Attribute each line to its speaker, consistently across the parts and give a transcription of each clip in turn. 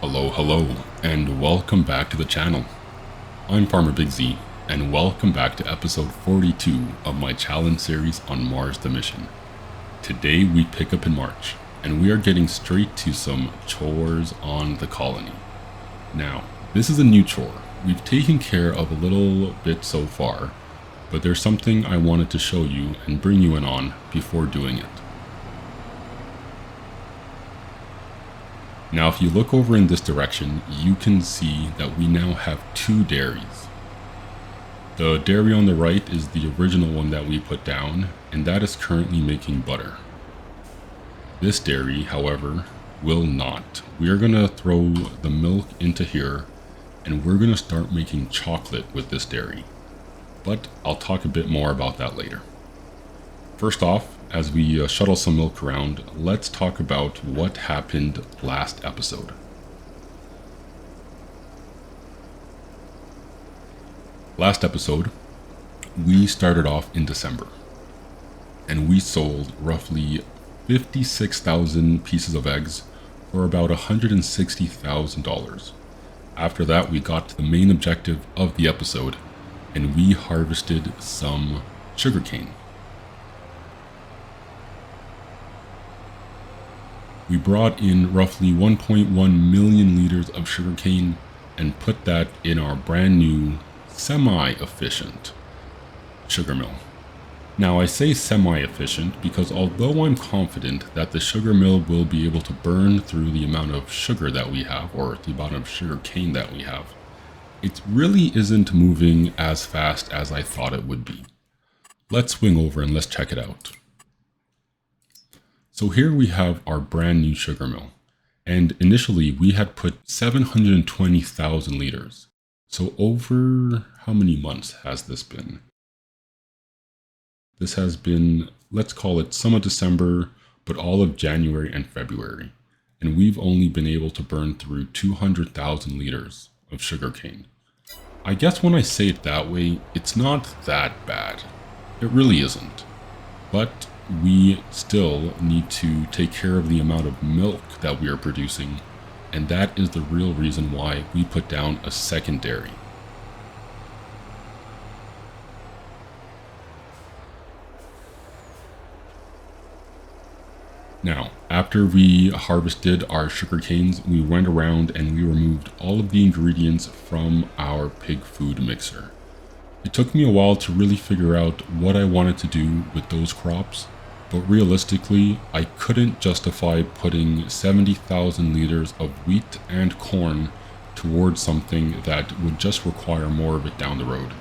Speaker 1: Hello, and welcome back to the channel. I'm Farmer Big Z, and welcome back to episode 42 of my challenge series on Mars the Mission. Today we pick up in March, and we are getting straight to some chores on the colony. Now, this is a new chore. We've taken care of a little bit so far, but there's something I wanted to show you and bring you in on before doing it. Now, if you look over in this direction, you can see that we now have two dairies. The dairy on the right is the original one that we put down, and that is currently making butter. This dairy, however, will not. We are going to throw the milk into here, and we're going to start making chocolate with this dairy. But I'll talk a bit more about that later. First off, as we shuttle some milk around, let's talk about what happened last episode. Last episode, we started off in December, and we sold roughly 56,000 pieces of eggs for about $160,000. After that, we got to the main objective of the episode, and we harvested some sugarcane. We brought in roughly 1.1 million liters of sugarcane and put that in our brand new semi-efficient sugar mill. Now, I say semi-efficient because although I'm confident that the sugar mill will be able to burn through the amount of sugar that we have, or the amount of sugar cane that we have, it really isn't moving as fast as I thought it would be. Let's swing over and let's check it out. So here we have our brand new sugar mill, and initially we had put 720,000 liters. So over how many months has this been? This has been, let's call it some of December, but all of January and February. And we've only been able to burn through 200,000 liters of sugarcane. I guess when I say it that way, it's not that bad. It really isn't. But we still need to take care of the amount of milk that we are producing, and that is the real reason why we put down a second dairy. Now, after we harvested our sugar canes, we went around and we removed all of the ingredients from our pig food mixer. It took me a while to really figure out what I wanted to do with those crops, but realistically, I couldn't justify putting 70,000 liters of wheat and corn towards something that would just require more of it down the road.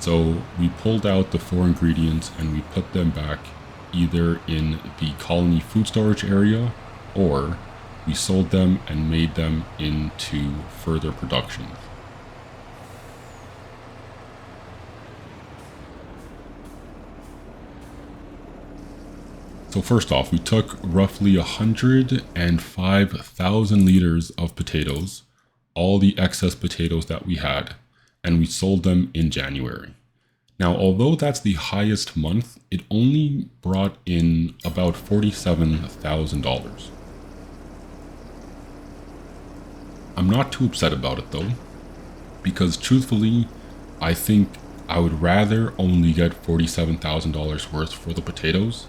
Speaker 1: So we pulled out the 4 ingredients and we put them back either in the colony food storage area, or we sold them and made them into further production. So first off, we took roughly 105,000 liters of potatoes, all the excess potatoes that we had, and we sold them in January. Now, although that's the highest month, it only brought in about $47,000. I'm not too upset about it though, because truthfully, I think I would rather only get $47,000 worth for the potatoes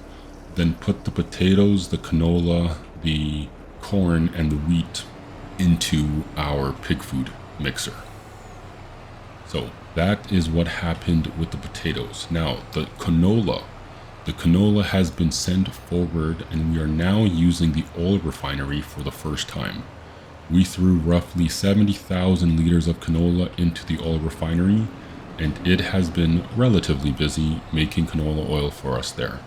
Speaker 1: than put the potatoes, the canola, the corn, and the wheat into our pig food mixer. So that is what happened with the potatoes. Now, the canola has been sent forward, and we are now using the oil refinery for the first time. We threw roughly 70,000 liters of canola into the oil refinery, and it has been relatively busy making canola oil for us there.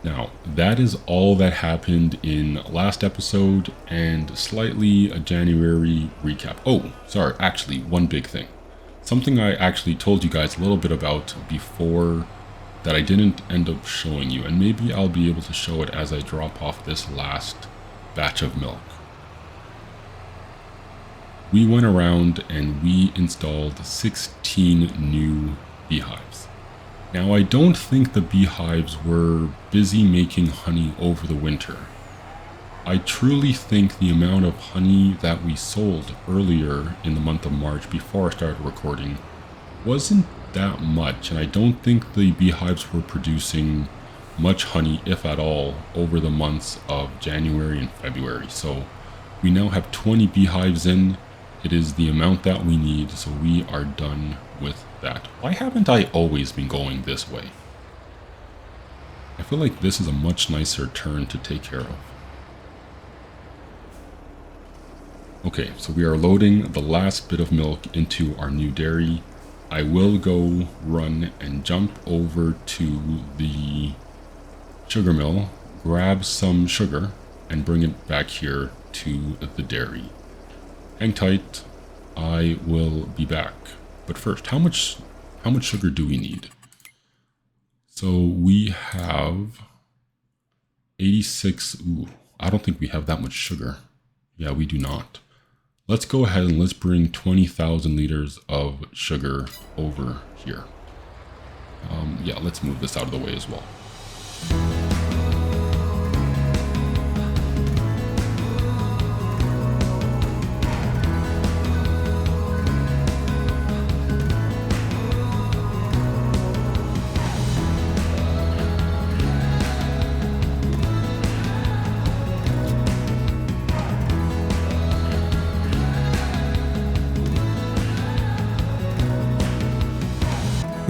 Speaker 1: Now, that is all that happened in last episode and slightly a January recap. Oh, sorry, actually, one big thing. Something I actually told you guys a little bit about before that I didn't end up showing you, and maybe I'll be able to show it as I drop off this last batch of milk. We went around and we installed 16 new beehives. Now, I don't think the beehives were busy making honey over the winter. I truly think the amount of honey that we sold earlier in the month of March before I started recording wasn't that much, and I don't think the beehives were producing much honey, if at all, over the months of January and February. So we now have 20 beehives in. It is the amount that we need, so we are done with that. Why haven't I always been going this way? I feel like this is a much nicer turn to take care of. Okay, so we are loading the last bit of milk into our new dairy. I will go run and jump over to the sugar mill, grab some sugar, and bring it back here to the dairy. Hang tight, I will be back. But first, how much sugar do we need? So we have 86, I don't think we have that much sugar. Yeah, we do not. Let's go ahead and let's bring 20,000 liters of sugar over here. Yeah, let's move this out of the way as well.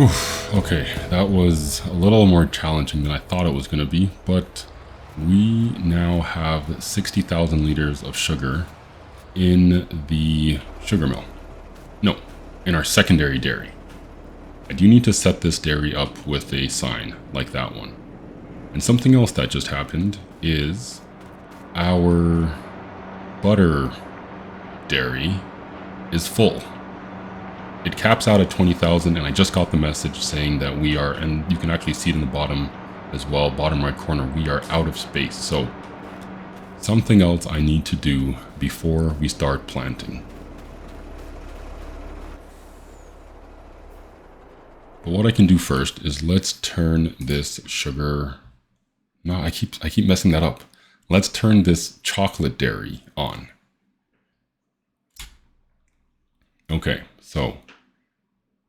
Speaker 1: Oof, okay, that was a little more challenging than I thought it was going to be, but we now have 60,000 liters of sugar in the sugar mill. No, in our secondary dairy. I do need to set this dairy up with a sign like that one. And something else that just happened is our butter dairy is full. It caps out at 20,000, and I just got the message saying that we are, and you can actually see it in the bottom as well, bottom right corner, we are out of space. So something else I need to do before we start planting. But what I can do first is let's turn this sugar, no, I keep messing that up. Let's turn this chocolate dairy on. Okay, so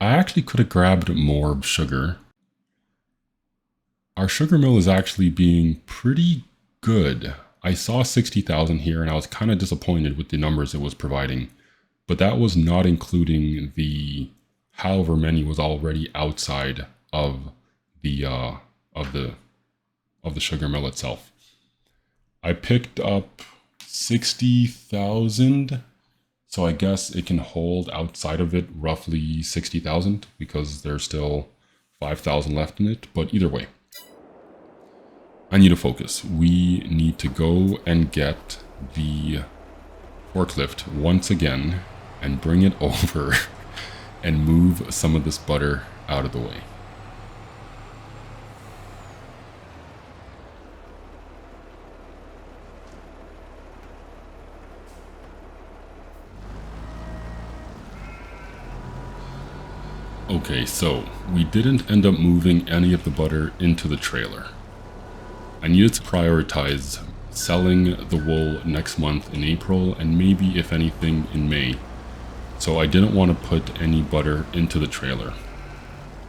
Speaker 1: I actually could have grabbed more sugar. Our sugar mill is actually being pretty good. I saw 60,000 here and I was kind of disappointed with the numbers it was providing, but that was not including the however many was already outside of the sugar mill itself. I picked up 60,000. So I guess it can hold outside of it roughly 60,000 because there's still 5,000 left in it. But either way, I need to focus. We need to go and get the forklift once again and bring it over and move some of this butter out of the way. Okay, so we didn't end up moving any of the butter into the trailer. I needed to prioritize selling the wool next month in April and maybe, if anything, in May. So I didn't want to put any butter into the trailer.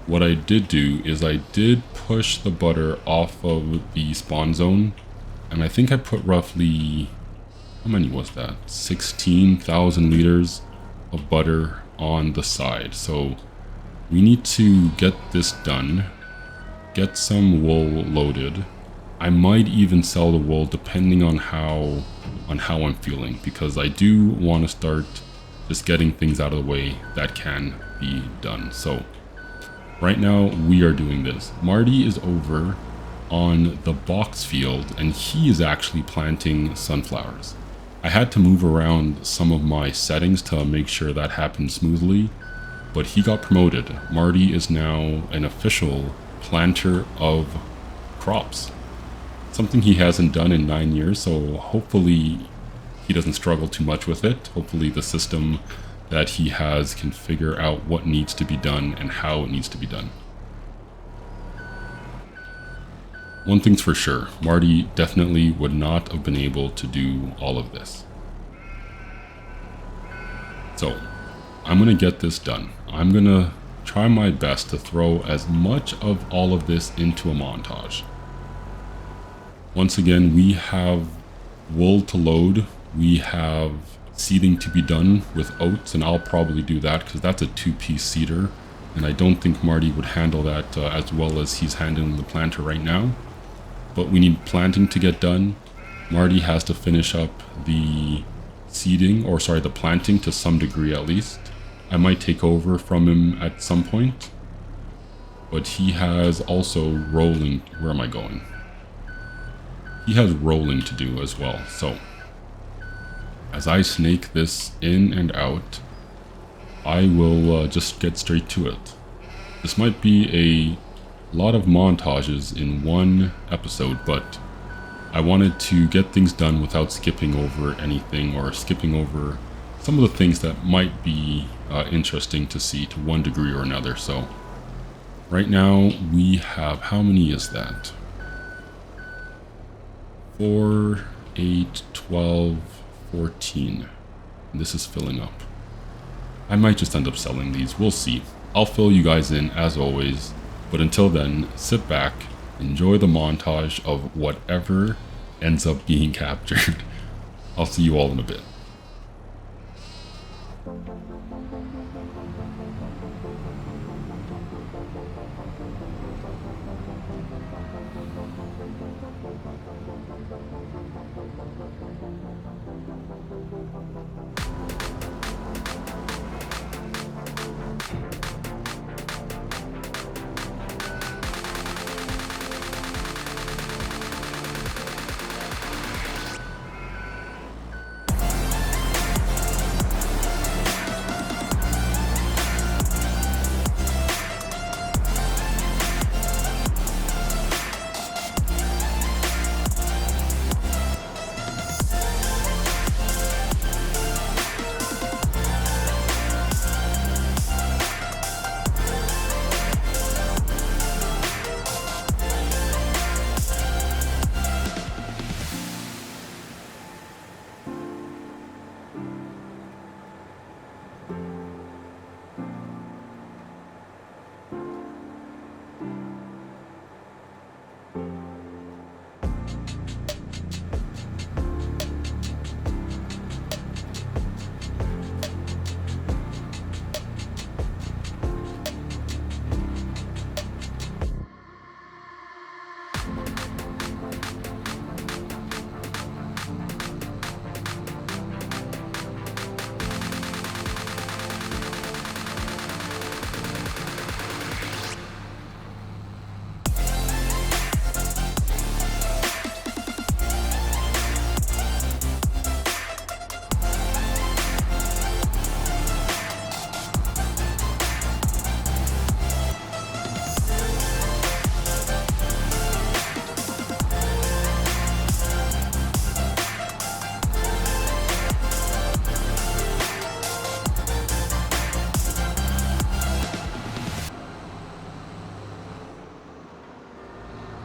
Speaker 1: What I did do is I did push the butter off of the spawn zone, and I think I put roughly, how many was that? 16,000 liters of butter on the side. So we need to get this done, get some wool loaded. I might even sell the wool depending on how I'm feeling, because I do want to start just getting things out of the way that can be done. So right now we are doing this. Marty is over on the box field and he is actually planting sunflowers. I had to move around some of my settings to make sure that happened smoothly, but he got promoted. Marty is now an official planter of crops. Something he hasn't done in 9 years, so hopefully he doesn't struggle too much with it. Hopefully the system that he has can figure out what needs to be done and how it needs to be done. one thing's for sure, Marti definitely would not have been able to do all of this. So, I'm gonna get this done. I'm gonna try my best to throw as much of all of this into a montage. Once again, we have wool to load, we have seeding to be done with oats, and I'll probably do that because that's a 2-piece seeder, and I don't think Marti would handle that as well as he's handling the planter right now. But we need planting to get done. Marti has to finish up the seeding, or sorry, the planting to some degree at least. I might take over from him at some point, but he has also rolling. Where am I going? He has rolling to do as well. So as I snake this in and out, I will just get straight to it. This might be a lot of montages in one episode, but I wanted to get things done without skipping over anything or skipping over some of the things that might be interesting to see to one degree or another. So right now we have, how many is that? 4, 8, 12, 14. And this is filling up. I might just end up selling these. We'll see. I'll fill you guys in as always. But until then, sit back, enjoy the montage of whatever ends up being captured. I'll see you all in a bit.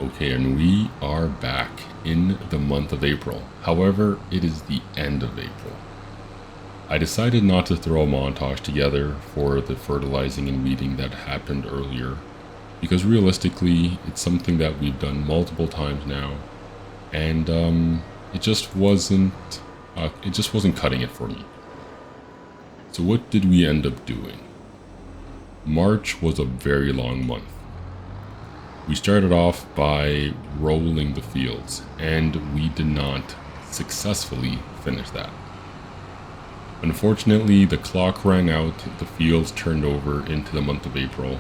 Speaker 1: Okay, and we are back in the month of April. However, it is the end of April. I decided not to throw a montage together for the fertilizing and weeding that happened earlier, because realistically, it's something that we've done multiple times now, and it just wasn't cutting it for me. So what did we end up doing? March was a very long month. We started off by rolling the fields, and we did not successfully finish that. Unfortunately, the clock ran out, the fields turned over into the month of April,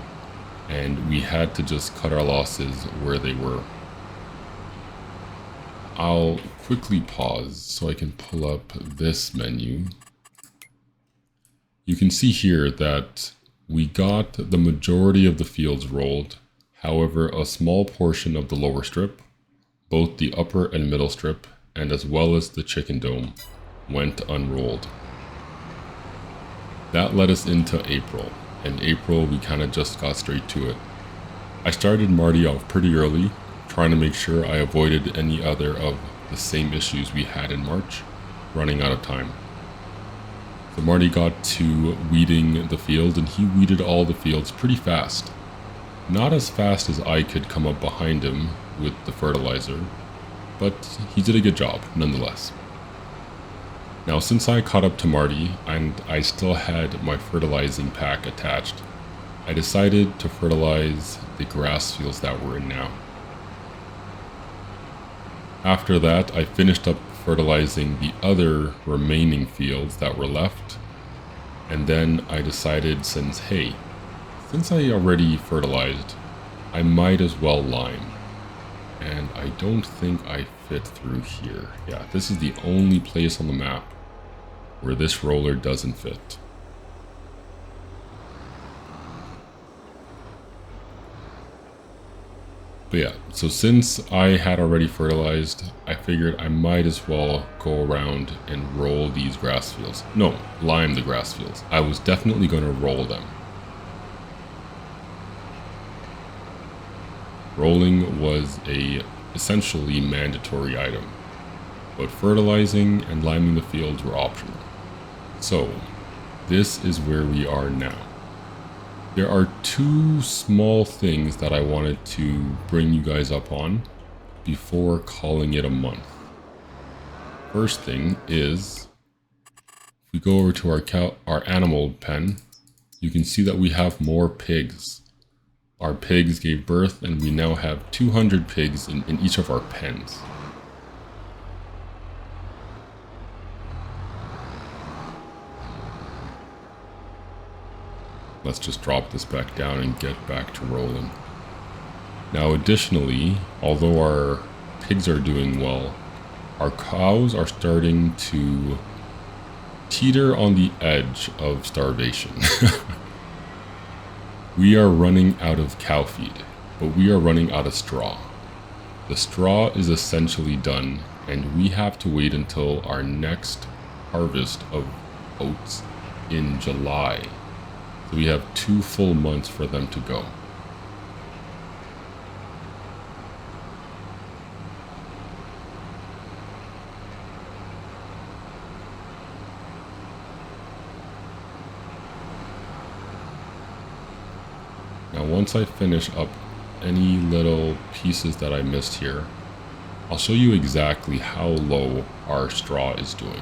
Speaker 1: and we had to just cut our losses where they were. I'll quickly pause so I can pull up this menu. You can see here that we got the majority of the fields rolled. However, a small portion of the lower strip, both the upper and middle strip, and as well as the chicken dome, went unrolled. That led us into April, and April we kind of just got straight to it. I started Marti off pretty early, trying to make sure I avoided any other of the same issues we had in March, running out of time. So Marty got to weeding the field, and he weeded all the fields pretty fast. Not as fast as I could come up behind him with the fertilizer, but he did a good job nonetheless. Now, since I caught up to Marty and I still had my fertilizing pack attached, I decided to fertilize the grass fields that we're in now. After that, I finished up fertilizing the other remaining fields that were left, and then I decided since I already fertilized, I might as well lime. And I don't think I fit through here. Yeah, this is the only place on the map where this roller doesn't fit. But yeah, so since I had already fertilized, I figured I might as well go around and roll these grass fields. No, lime the grass fields. I was definitely going to roll them. Rolling was a essentially mandatory item, but fertilizing and liming the fields were optional. So, this is where we are now. There are two small things that I wanted to bring you guys up on before calling it a month. First thing is, if we go over to our animal pen, you can see that we have more pigs. Our pigs gave birth, and we now have 200 pigs in each of our pens. Let's just drop this back down and get back to rolling. Now, additionally, although our pigs are doing well, our cows are starting to teeter on the edge of starvation. We are running out of cow feed, but we are running out of straw. The straw is essentially done, and we have to wait until our next harvest of oats in July. So we have 2 full months for them to go. Now, once I finish up any little pieces that I missed here, I'll show you exactly how low our straw is doing.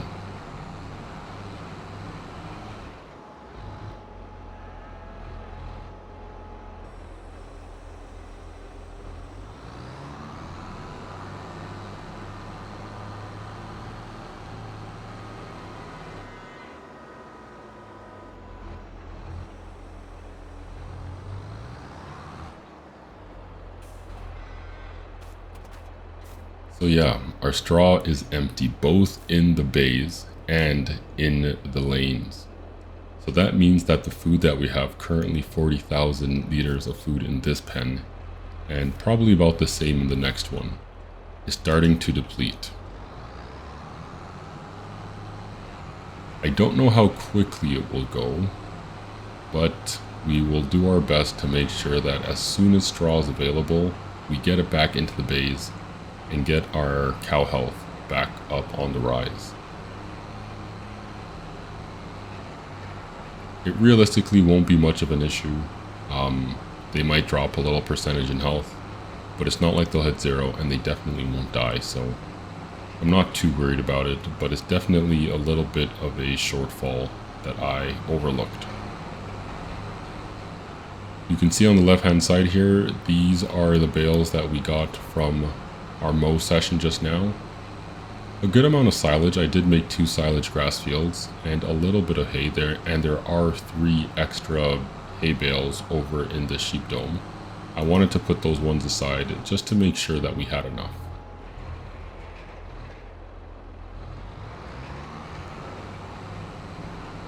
Speaker 1: So yeah, our straw is empty, both in the bays and in the lanes. So that means that the food that we have, currently 40,000 liters of food in this pen, and probably about the same in the next one, is starting to deplete. I don't know how quickly it will go, but we will do our best to make sure that as soon as straw is available, we get it back into the bays and get our cow health back up on the rise. It realistically won't be much of an issue. They might drop a little percentage in health, but it's not like they'll hit 0, and they definitely won't die, so I'm not too worried about it, but it's definitely a little bit of a shortfall that I overlooked. You can see on the left hand side here, these are the bales that we got from our mow session just now. A good amount of silage. I did make 2 silage grass fields and a little bit of hay there, and there are 3 extra hay bales over in the sheep dome. I wanted to put those ones aside just to make sure that we had enough.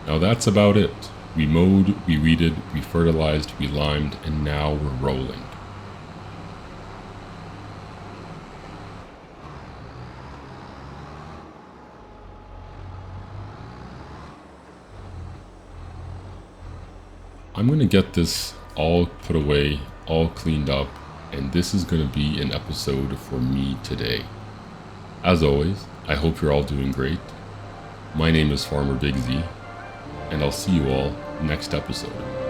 Speaker 1: Now that's about it. We mowed, we weeded, we fertilized, we limed, and now we're rolling. I'm going to get this all put away, all cleaned up, and this is going to be an episode for me today. As always, I hope you're all doing great. My name is Farmer Big Z, and I'll see you all next episode.